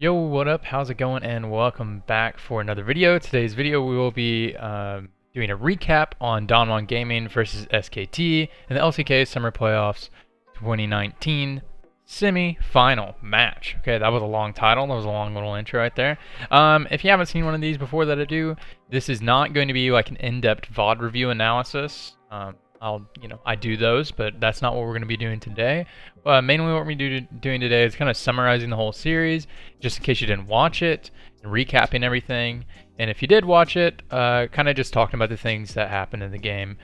Yo, what up? How's it going? And welcome back for another video. Today's video we will be doing a recap on Donwon Gaming versus SKT in the LCK Summer Playoffs 2019 semi-final match. Okay, that was a long title. That was a long little intro right there. If you haven't seen one of these before that I do, this is not going to be like an in-depth VOD review analysis. I do those, but that's not what we're going to be doing today. Mainly what we're going to be doing today is kind of summarizing the whole series, just in case you didn't watch it, and recapping everything. And if you did watch it, kind of just talking about the things that happened in the game.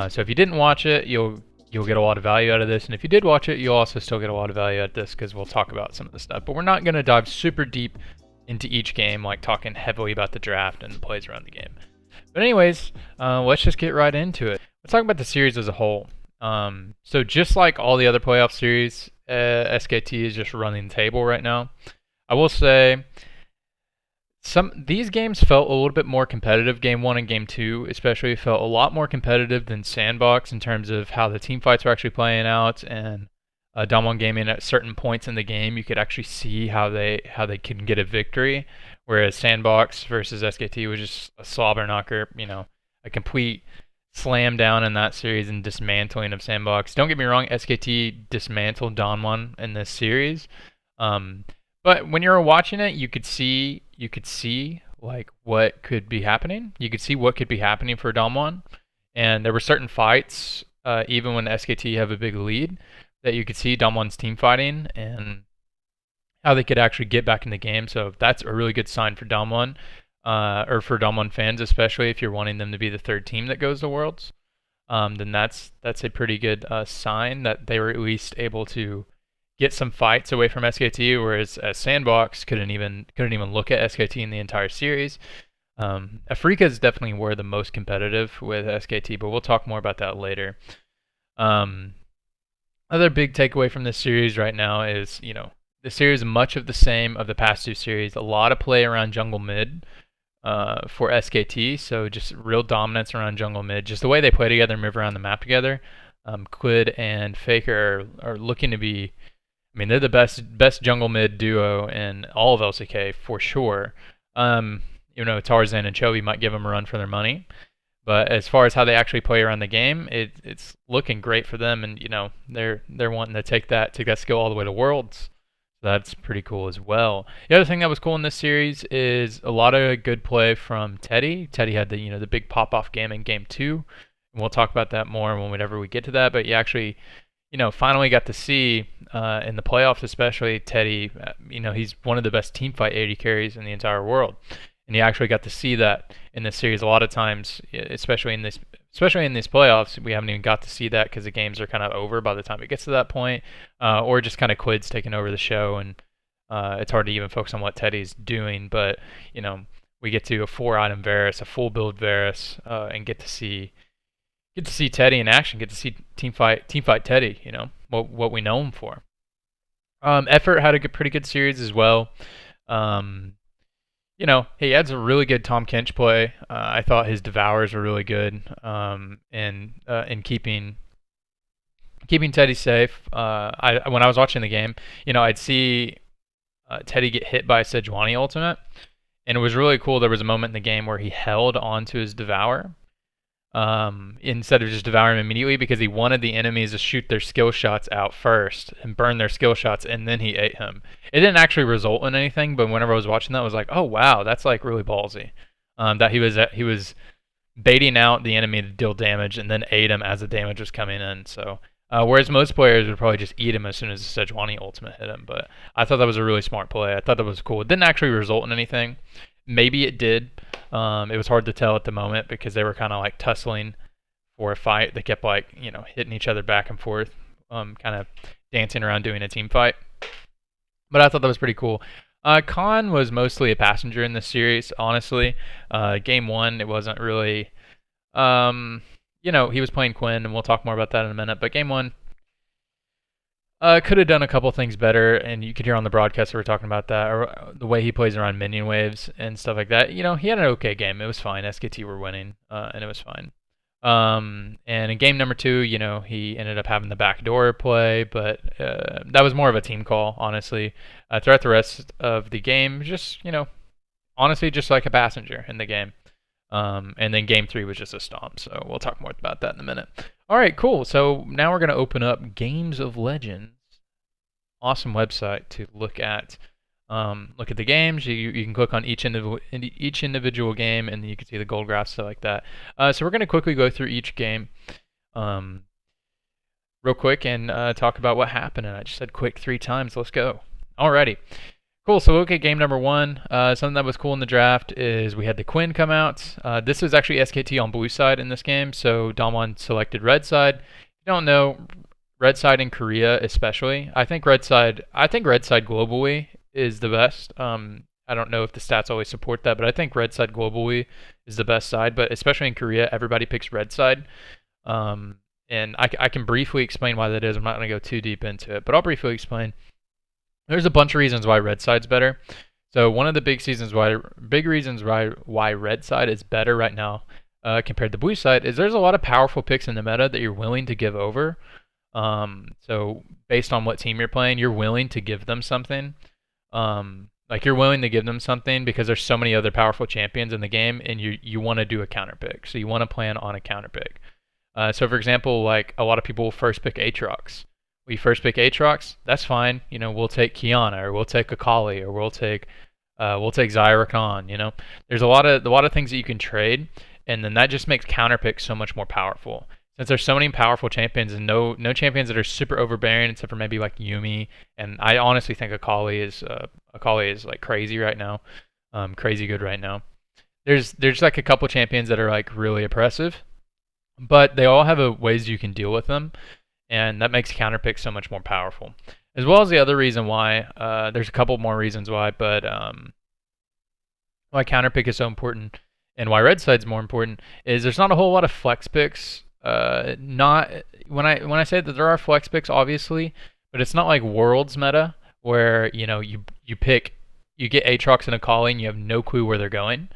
So if you didn't watch it, you'll get a lot of value out of this. And if you did watch it, you'll also still get a lot of value out of this because we'll talk about some of the stuff. But we're not going to dive super deep into each game, like talking heavily about the draft and the plays around the game. But anyways, let's just get right into it. Let's talk about the series as a whole. So just like all the other playoff series, SKT is just running the table right now. I will say these games felt a little bit more competitive. Game 1 and Game 2 especially felt a lot more competitive than Sandbox in terms of how the team fights were actually playing out, and Donwon Gaming at certain points in the game you could actually see how they can get a victory, whereas Sandbox versus SKT was just a slobber knocker, a complete slam down in that series and dismantling of Sandbox. Don't get me wrong, SKT dismantled Donwon in this series, but when you were watching it, you could see like what could be happening. You could see what could be happening for Donwon, and there were certain fights, even when SKT have a big lead, that you could see Donwon's team fighting and how they could actually get back in the game. So that's a really good sign for Donwon. Or for Donwon fans, especially if you're wanting them to be the third team that goes to Worlds, then that's a pretty good sign that they were at least able to get some fights away from SKT, whereas Sandbox couldn't even look at SKT in the entire series. Afrika's definitely were the most competitive with SKT, but we'll talk more about that later. Other big takeaway from this series right now is, the series much of the same of the past two series. A lot of play around jungle mid for SKT, so just real dominance around jungle mid. Just the way they play together and move around the map together. Quid and Faker are looking to be, they're the best jungle mid duo in all of LCK for sure. Tarzan and Chovy might give them a run for their money, but as far as how they actually play around the game, it's looking great for them, and they're wanting to take that skill all the way to Worlds. That's pretty cool as well. The other thing that was cool in this series is a lot of good play from Teddy. Teddy had the big pop-off game in Game 2. And we'll talk about that more whenever we get to that. But you actually, finally got to see in the playoffs especially, Teddy, he's one of the best teamfight AD carries in the entire world. And you actually got to see that in this series a lot of times, especially in these playoffs. We haven't even got to see that because the games are kind of over by the time it gets to that point, or just kind of Quid's taking over the show, and it's hard to even focus on what Teddy's doing. But we get to a 4-item Varus, a full build Varus, and get to see Teddy in action. Get to see team fight Teddy. What we know him for. Effort had a pretty good series as well. He adds a really good Tom Kench play. I thought his devours were really good, in keeping Teddy safe. When I was watching the game, I'd see Teddy get hit by a Sejuani ultimate, and it was really cool. There was a moment in the game where he held onto his devour, instead of just devouring him immediately, because he wanted the enemies to shoot their skill shots out first and burn their skill shots, and then he ate him. It didn't actually result in anything, but whenever I was watching that, I was like, oh wow, that's like really ballsy. That he was baiting out the enemy to deal damage and then ate him as the damage was coming in. So whereas most players would probably just eat him as soon as the Sejuani ultimate hit him, but I thought that was a really smart play. I thought that was cool. It didn't actually result in anything. Maybe it did. It was hard to tell at the moment because they were kind of like tussling for a fight. They kept hitting each other back and forth, kind of dancing around doing a team fight. But I thought that was pretty cool. Khan was mostly a passenger in this series, honestly. Game 1, it wasn't really, he was playing Quinn, and we'll talk more about that in a minute. But Game 1, could have done a couple things better, and you could hear on the broadcast that we're talking about that, or the way he plays around minion waves and stuff like that. He had an okay game. It was fine. SKT were winning, and it was fine. And in game number 2, you know, he ended up having the backdoor play, but that was more of a team call, honestly. Throughout the rest of the game, just, you know, honestly, just like a passenger in the game. And then game 3 was just a stomp, so we'll talk more about that in a minute. All right, cool. So now we're going to open up Games of Legends. Awesome website to look at. Look at the games. You can click on each individual game, and then you can see the gold graphs, stuff like that. So we're going to quickly go through each game real quick and talk about what happened. And I just said quick 3 times. Let's go. Alrighty. Cool, so look at game number 1. Something that was cool in the draft is we had the Quinn come out. This was actually SKT on blue side in this game, so Damwon selected red side. If you don't know, red side in Korea especially, I think red side globally is the best. I don't know if the stats always support that, but I think red side globally is the best side, but especially in Korea, everybody picks red side. And I can briefly explain why that is. I'm not going to go too deep into it, but I'll briefly explain. There's a bunch of reasons why red side's better. So one of the big reasons why red side is better right now compared to blue side is there's a lot of powerful picks in the meta that you're willing to give over. So based on what team you're playing, you're willing to give them something. Like you're willing to give them something because there's so many other powerful champions in the game, and you want to do a counter pick. So you want to plan on a counter pick. So for example, like a lot of people will first pick Aatrox. We first pick Aatrox, that's fine. You know, we'll take Kiana, or we'll take Akali, or we'll take Zyra Khan. You know, there's a lot of things that you can trade, and then that just makes counter picks so much more powerful. Since there's so many powerful champions and no champions that are super overbearing, except for maybe like Yuumi, and I honestly think Akali is like crazy right now, crazy good right now. There's like a couple champions that are like really oppressive, but they all have ways you can deal with them. And that makes counter picks so much more powerful. As well as the other reason why, there's a couple more reasons why, but why counter pick is so important and why red side's more important is there's not a whole lot of flex picks. Not when I say that there are flex picks, obviously, but it's not like Worlds meta where you know you get Aatrox and Akali and you have no clue where they're going.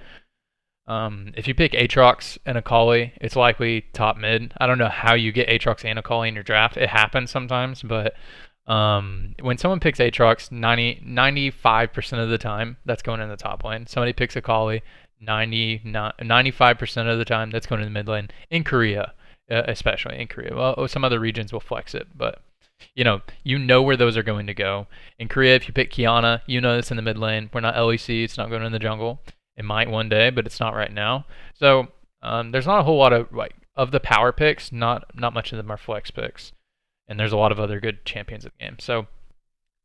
If you pick Aatrox and Akali, it's likely top mid. I don't know how you get Aatrox and Akali in your draft. It happens sometimes, but when someone picks Aatrox, 95% of the time, that's going in the top lane. Somebody picks Akali, 95% of the time, that's going in the mid lane. In Korea, especially in Korea. Well, some other regions will flex it, but you know where those are going to go. In Korea, if you pick Kiana, you know it's in the mid lane. We're not LEC, it's not going in the jungle. It might one day, but it's not right now. So there's not a whole lot of the power picks. Not much of them are flex picks, and there's a lot of other good champions in the game. So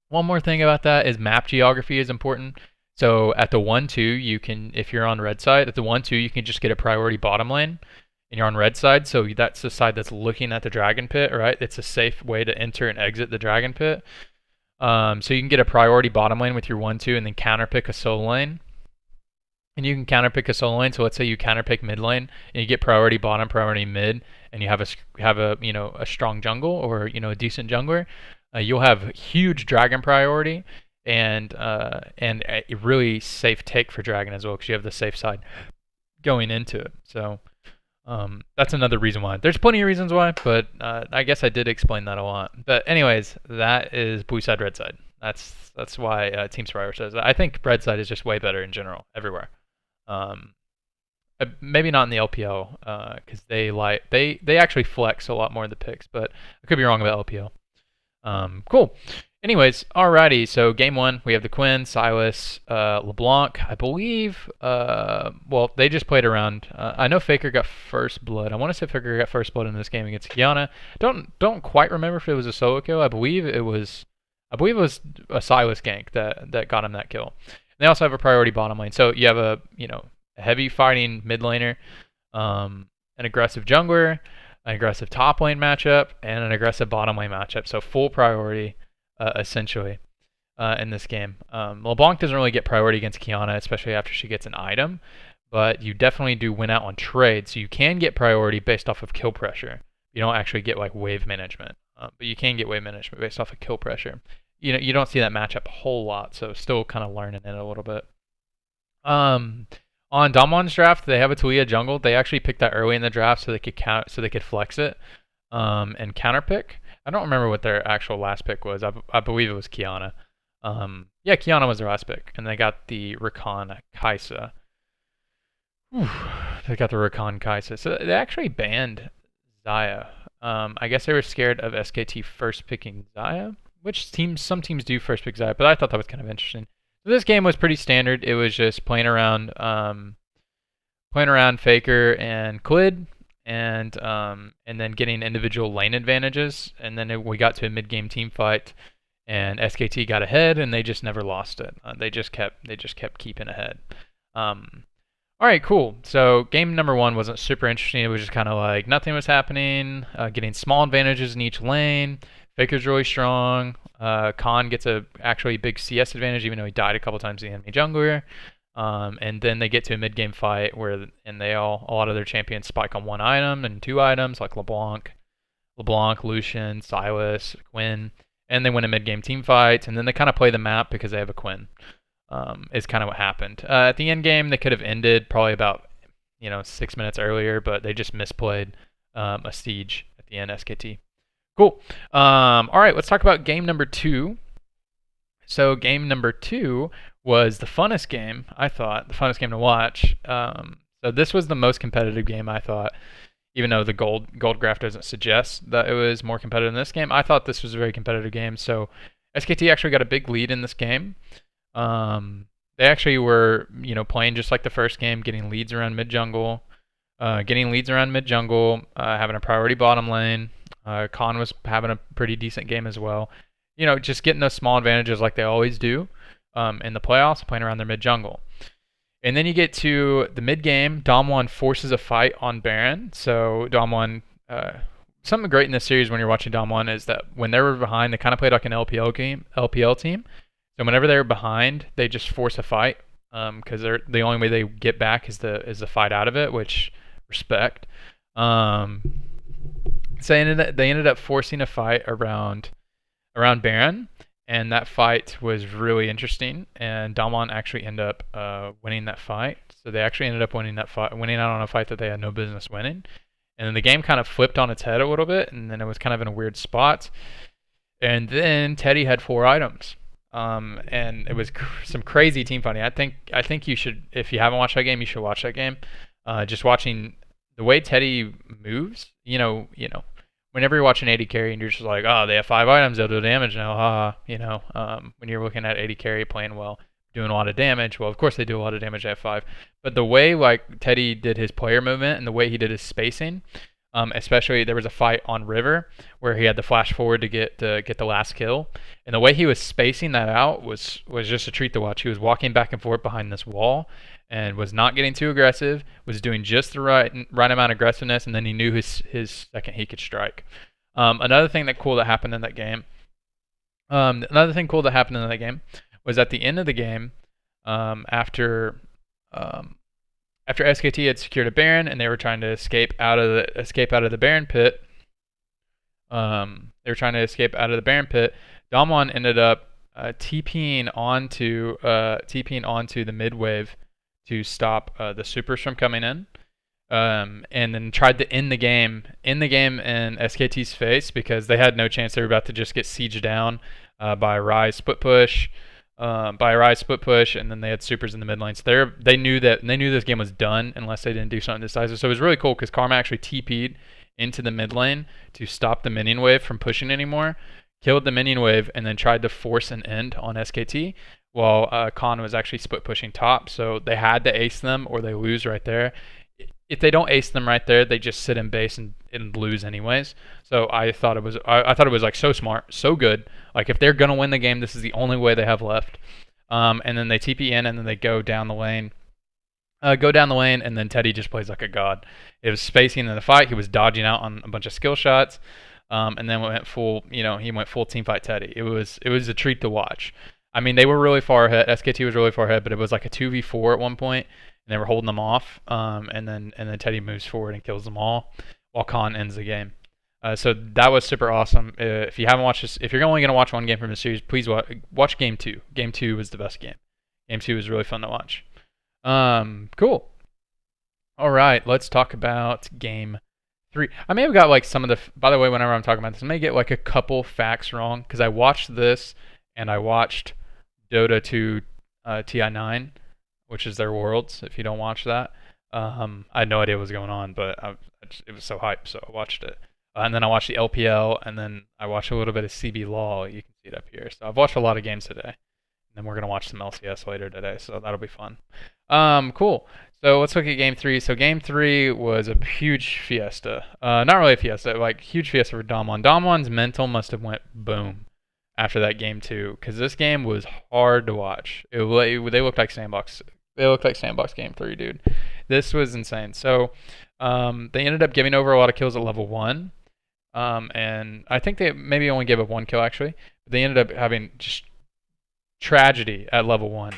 one more thing about that is map geography is important. So at the 1-2, you can, if you're on red side, at the 1-2 you can just get a priority bottom lane, and you're on red side. So that's the side that's looking at the dragon pit, right? It's a safe way to enter and exit the dragon pit. So you can get a priority bottom lane with your 1-2, and then counter pick a solo lane. And you can counterpick a solo lane. So let's say you counterpick mid lane, and you get priority bottom, priority mid, and you have a strong jungle or a decent jungler. You'll have huge dragon priority and a really safe take for dragon as well, because you have the safe side going into it. So that's another reason why. There's plenty of reasons why, but I guess I did explain that a lot. But anyways, that is blue side, red side. That's why Team Survivor says that. I think red side is just way better in general everywhere. Maybe not in the LPL because they actually flex a lot more in the picks, but I could be wrong about LPL. Cool. Anyways, alrighty. So game 1, we have the Quinn, Silas, LeBlanc. I believe. Well, they just played around. I know Faker got first blood. I want to say Faker got first blood in this game against Kiana. Don't quite remember if it was a solo kill. I believe it was a Silas gank that got him that kill. They also have a priority bottom lane. So you have a heavy fighting mid laner, an aggressive jungler, an aggressive top lane matchup, and an aggressive bottom lane matchup. So full priority, essentially, in this game. LeBlanc doesn't really get priority against Kiana, especially after she gets an item, but you definitely do win out on trade. So you can get priority based off of kill pressure. You don't actually get like wave management, but you can get wave management based off of kill pressure. You don't see that matchup a whole lot, so still kind of learning it a little bit. On Damon's draft, they have a Talia jungle. They actually picked that early in the draft so they could flex it, and counter pick. I don't remember what their actual last pick was. I believe it was Kiana. Yeah, Kiana was their last pick, and they got the Rakan Kaisa. They got the Rakan Kaisa. So they actually banned Xayah. I guess they were scared of SKT first picking Xayah, which some teams do first pick Xayah, but I thought that was kind of interesting. So this game was pretty standard. It was just playing around Faker and Clid, and then getting individual lane advantages. And then we got to a mid-game team fight, and SKT got ahead, and they just never lost it. They just kept keeping ahead. All right, cool. So game number 1 wasn't super interesting. It was just kind of like nothing was happening, getting small advantages in each lane. Faker's really strong. Khan gets a actually big CS advantage, even though he died a couple times to the enemy jungler. And then they get to a mid-game fight where a lot of their champions spike on 1 item and 2 items, like LeBlanc, Lucian, Sylas, Quinn, and they win a mid-game team fight. And then they kind of play the map because they have a Quinn. Is kind of what happened. At the end game, they could have ended probably about 6 minutes earlier, but they just misplayed a siege at the end. SKT. Cool. All right, let's talk about game number 2. So game number 2 was the funnest game, I thought, the funnest game to watch. So this was the most competitive game, I thought, even though the gold graph doesn't suggest that it was more competitive in this game. I thought this was a very competitive game. So SKT actually got a big lead in this game. They actually were, playing just like the first game, getting leads around mid jungle, having a priority bottom lane. Khan was having a pretty decent game as well. Just getting those small advantages like they always do in the playoffs, playing around their mid jungle. And then you get to the mid game. Damwon forces a fight on Baron. So Damwon, something great in this series when you're watching Damwon is that when they were behind, they kind of played like an LPL team. So whenever they're behind, they just force a fight because the only way they get back is the fight out of it, which respect. So they ended up forcing a fight around Baron, and that fight was really interesting. And Damwon actually ended up winning that fight. So they actually ended up winning out on a fight that they had no business winning. And then the game kind of flipped on its head a little bit, and then it was kind of in a weird spot. And then Teddy had 4 items. And it was some crazy team fighting. I think you should, if you haven't watched that game, you should watch that game. Just watching the way Teddy moves, whenever you're watching AD carry and you're just like, oh, they have 5 items, they'll do damage now, when you're looking at AD carry playing well, doing a lot of damage, well, of course they do a lot of damage at 5. But the way like Teddy did his player movement and the way he did his spacing, especially there was a fight on River where he had to flash forward to get the last kill, and the way he was spacing that out was just a treat to watch. He was walking back and forth behind this wall and was not getting too aggressive, was doing just the right amount of aggressiveness, and then he knew his second he could strike. Another thing cool that happened in that game was at the end of the game, after SKT had secured a Baron and they were trying to escape out of the Baron pit. Damwon ended up TPing onto the mid wave to stop the supers from coming in, and then tried to end the game in SKT's face because they had no chance. They were about to just get sieged down by a Ryze split push. And then they had supers in the mid lane. So they knew this game was done unless they didn't do something decisive. So it was really cool because Karma actually TP'd into the mid lane to stop the minion wave from pushing anymore, killed the minion wave, and then tried to force an end on SKT while Khan was actually split pushing top. So they had to ace them or they lose right there. If they don't ace them right there, they just sit in base and lose anyways. So I thought it was like so smart, so good. Like if they're gonna win the game, this is the only way they have left. And then they TP in and then they go down the lane. And then Teddy just plays like a god. It was spacing in the fight. He was dodging out on a bunch of skill shots. And then he went full team fight Teddy. It was a treat to watch. I mean, they were really far ahead. SKT was really far ahead, but it was like a 2v4 at one point. And they were holding them off, and then Teddy moves forward and kills them all, while Khan ends the game. So that was super awesome. If you haven't watched this, if you're only going to watch one game from the series, please watch Game 2. Game 2 was the best game. Game 2 was really fun to watch. Cool. All right, let's talk about game 3. I may have got like some of the. By the way, whenever I'm talking about this, I may get like a couple facts wrong because I watched this and I watched Dota 2 TI9, which is their Worlds. If you don't watch that, I had no idea what was going on, but it was so hype, so I watched it. And then I watched the LPL, and then I watched a little bit of CB Law. You can see it up here. So I've watched a lot of games today. And then we're gonna watch some LCS later today, so that'll be fun. Cool. So let's look at game 3. So game 3 was a huge fiesta. Not really a fiesta, like huge fiesta for Damwon. Damwon's mental must have went boom after that game 2, because this game was hard to watch. They looked like sandbox. They looked like sandbox game 3, dude. This was insane. So they ended up giving over a lot of kills at level 1. And I think they maybe only gave up 1 kill actually. But they ended up having just tragedy at level 1.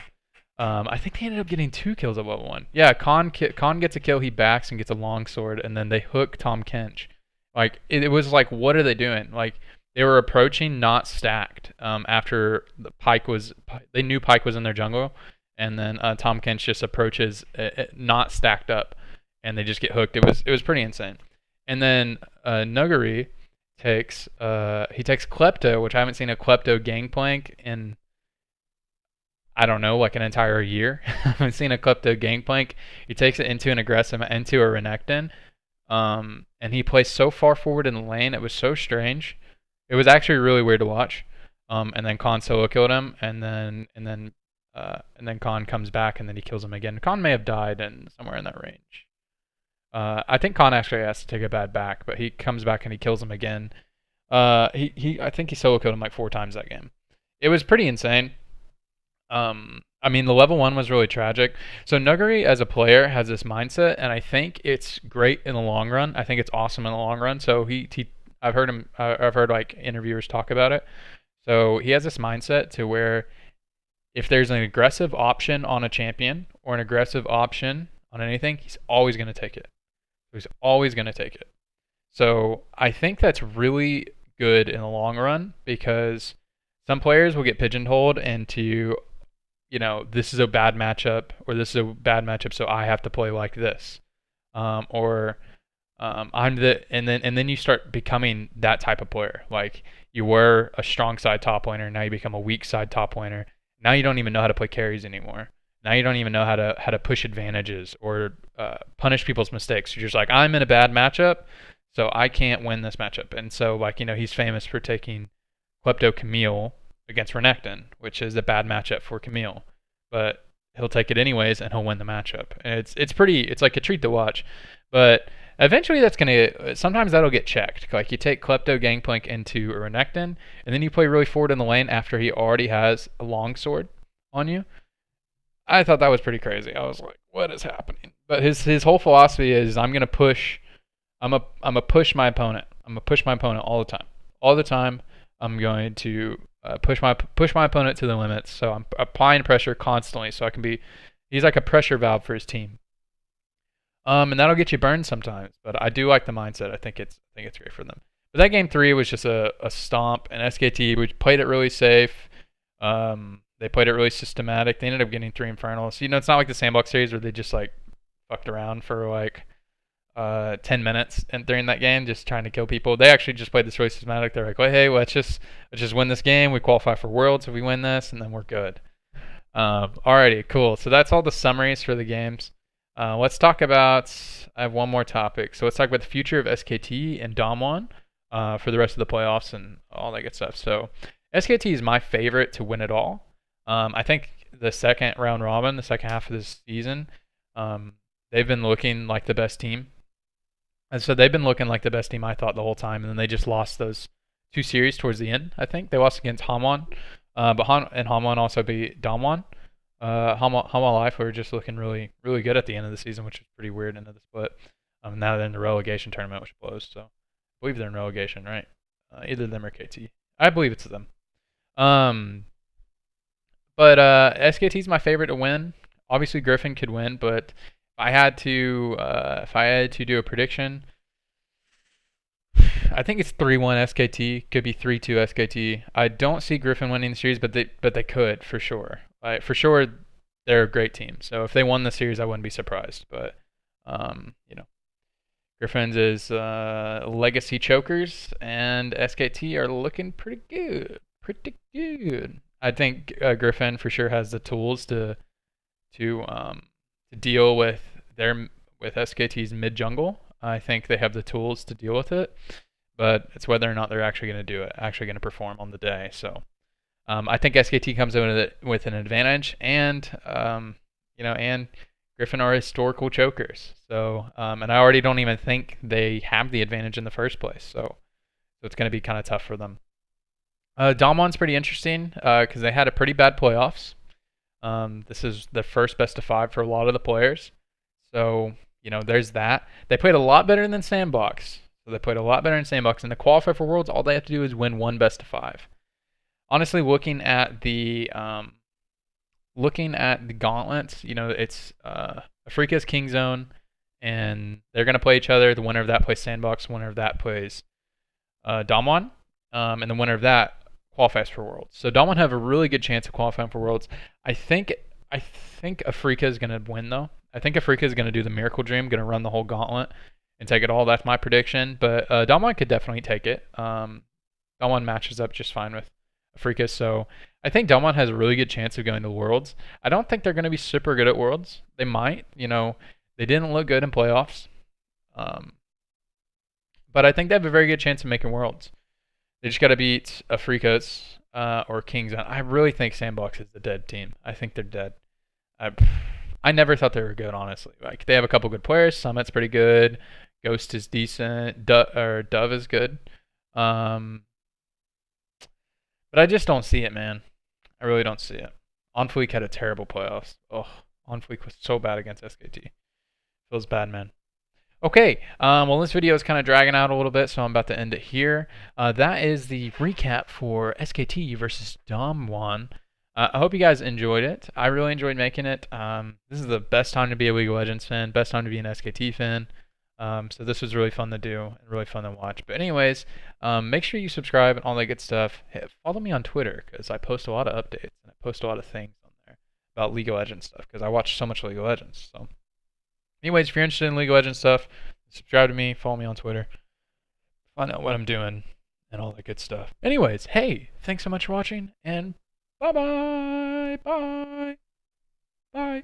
I think they ended up getting 2 kills at level 1. Yeah, Khan gets a kill, he backs and gets a longsword, and then they hook Tom Kench. Like, it was like, what are they doing? Like, they were approaching not stacked after the Pyke was... They knew Pyke was in their jungle, and then Tom Kench just approaches not stacked up, and they just get hooked. It was pretty insane. And then Nuguri takes Klepto, which I haven't seen a Klepto Gangplank in... I don't know, like an entire year. I haven't seen a Klepto Gangplank. He takes it into an aggressive, into a Renekton. And he plays so far forward in the lane. It was so strange. It was actually really weird to watch. And then Khan solo killed him, and then Khan comes back, and then he kills him again. Khan may have died somewhere in that range. I think Khan actually has to take a bad back, but he comes back and he kills him again. I think he solo killed him like 4 times that game. It was pretty insane. I mean, the level 1 was really tragic. So Nuguri as a player has this mindset, and I think it's great in the long run. I think it's awesome in the long run. So I've heard like interviewers talk about it. So he has this mindset to where if there's an aggressive option on a champion or an aggressive option on anything, he's always going to take it. He's always going to take it. So I think that's really good in the long run, because some players will get pigeonholed into, this is a bad matchup, or this is a bad matchup, so I have to play like this, and then you start becoming that type of player. Like, you were a strong side top laner, now you become a weak side top laner. Now you don't even know how to play carries anymore. Now you don't even know how to push advantages or punish people's mistakes. You're just like, I'm in a bad matchup, so I can't win this matchup. And so, like, he's famous for taking Klepto Camille against Renekton, which is a bad matchup for Camille, but he'll take it anyways and he'll win the matchup. And it's like a treat to watch, but eventually sometimes that'll get checked. Like, you take Klepto Gangplank into a Renekton, and then you play really forward in the lane after he already has a longsword on you. I thought that was pretty crazy. I was like, what is happening? But his whole philosophy is, I'm gonna push my opponent. I'm gonna push my opponent all the time. All the time, I'm going to push my opponent to the limits. So I'm applying pressure constantly, so I can be. He's like a pressure valve for his team. And that'll get you burned sometimes. But I do like the mindset. I think it's great for them. But that game 3 was just a stomp. And SKT, we played it really safe. They played it really systematic. They ended up getting 3 Infernals. It's not like the Sandbox series where they just like fucked around for like 10 minutes and during that game just trying to kill people. They actually just played this really systematic. They're like, well, hey, let's just win this game. We qualify for Worlds if we win this, and then we're good. Alrighty, cool. So that's all the summaries for the games. Let's talk about. I have one more topic. So let's talk about the future of SKT and Damwon for the rest of the playoffs and all that good stuff. So SKT is my favorite to win it all. I think the second round robin, the second half of this season, they've been looking like the best team. And so they've been looking like the best team, I thought, the whole time. And then they just lost those 2 series towards the end, I think. They lost against Hamwon. But Hamwon also beat Damwon. Hamwon Life were just looking really, really good at the end of the season, which is pretty weird into the split. Now they're in the relegation tournament, which blows. So I believe they're in relegation, right? Either them or KT. I believe it's them. But SKT's my favorite to win. Obviously, Griffin could win, but if I had to do a prediction, I think it's 3-1 SKT. Could be 3-2 SKT. I don't see Griffin winning the series, but they could for sure. For sure, they're a great team. So if they won the series, I wouldn't be surprised. But you know, Griffins is legacy chokers, and SKT are looking pretty good. Pretty good. I think Griffin for sure has the tools to deal with SKT's mid jungle. I think they have the tools to deal with it, but it's whether or not they're actually going to do it, actually going to perform on the day. So I think SKT comes in with an advantage, and and Griffin are historical chokers. So and I already don't even think they have the advantage in the first place. So it's going to be kind of tough for them. Damon's pretty interesting because they had a pretty bad playoffs. This is the first best of 5 for a lot of the players. So, there's that. They played a lot better than Sandbox. So they played a lot better in Sandbox. And to qualify for Worlds, all they have to do is win one best of 5. Honestly, looking at the gauntlets, it's Afrika's King Zone, and they're going to play each other. The winner of that plays Sandbox. The winner of that plays Damwon. And the winner of that qualifies for Worlds. So Damwon have a really good chance of qualifying for Worlds. I think Afrika is going to win, though. I think Afrika is going to do the Miracle Dream, going to run the whole gauntlet and take it all. That's my prediction. But Damwon could definitely take it. Damwon matches up just fine with Afrika. So I think Damwon has a really good chance of going to Worlds. I don't think they're going to be super good at Worlds. They might. They didn't look good in playoffs. But I think they have a very good chance of making Worlds. They just got to beat Afrika's or King's. I really think Sandbox is the dead team. I think they're dead. I never thought they were good, honestly. Like, they have a couple good players. Summit's pretty good. Ghost is decent. Dove is good. But I just don't see it, man. I really don't see it. Onfleek had a terrible playoffs. Oh, Onfleek was so bad against SKT. Feels bad, man. Okay, well, this video is kind of dragging out a little bit, so I'm about to end it here. That is the recap for SKT versus Damwon. I hope you guys enjoyed it. I really enjoyed making it. This is the best time to be a League of Legends fan, best time to be an SKT fan. So this was really fun to do and really fun to watch. But anyways, make sure you subscribe and all that good stuff. Hey, follow me on Twitter because I post a lot of updates and I post a lot of things on there about League of Legends stuff because I watch so much League of Legends. So anyways, if you're interested in League of Legends stuff, subscribe to me, follow me on Twitter, find out what I'm doing, and all that good stuff. Anyways, hey, thanks so much for watching, and bye-bye, bye, bye.